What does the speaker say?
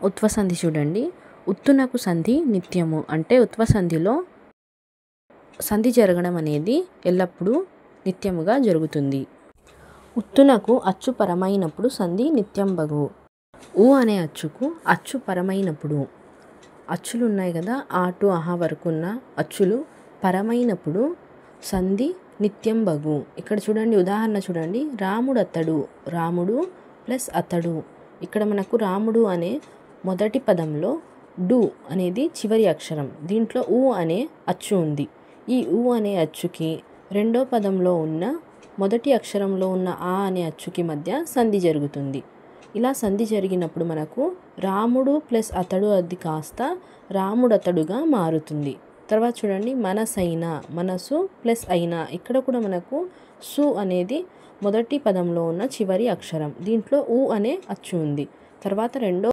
ఉత్వ సంధి చూడండి. ఉత్తునకు సంధి నిత్యము అంటే ఉత్వ సంధిలో సంధి జరగడం అనేది ఎల్లప్పుడూ నిత్యముగా జరుగుతుంది. ఉత్తునకు అచ్చు పరమైనప్పుడు సంధి నిత్యంబగు. ఊ అనే అచ్చుకు అచ్చు పరమైనప్పుడు, అచ్చులు ఉన్నాయి కదా, ఆ టు అహ వరకు ఉన్న అచ్చులు పరమైనప్పుడు సంధి నిత్యంబగు. ఇక్కడ చూడండి, ఉదాహరణ చూడండి. రాముడు అతడు, రాముడు ప్లస్ అతడు. ఇక్కడ మనకు రాముడు అనే మొదటి పదంలో డు అనేది చివరి అక్షరం. దీంట్లో ఊ అనే అచ్చు ఉంది. ఈ ఊ అనే అచ్చుకి రెండో పదంలో ఉన్న మొదటి అక్షరంలో ఉన్న ఆ అనే అచ్చుకి మధ్య సంధి జరుగుతుంది. ఇలా సంధి జరిగినప్పుడు మనకు రాముడు ప్లస్ అతడు అది కాస్త రాముడతడుగా మారుతుంది. తర్వాత చూడండి, మనసైన, మనసు ప్లస్ అయినా. ఇక్కడ కూడా మనకు సు అనేది మొదటి పదంలో ఉన్న చివరి అక్షరం. దీంట్లో ఊ అనే అచ్చు ఉంది. తర్వాత రెండో